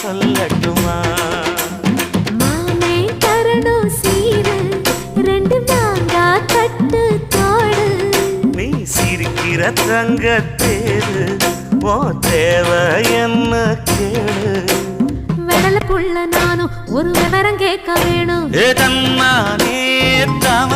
சொல்லட்டுமா மாமே தரணும் சீரு ரெண்டு மாங்கா கட்டு தோடு நீ சிரிக்கிற தங்க தேரு ஓ தேவை என்ன கேளு வெடல புள்ள நானும் ஒரு விவரம் கேட்க வேணும் ஏ தன்னானே தாம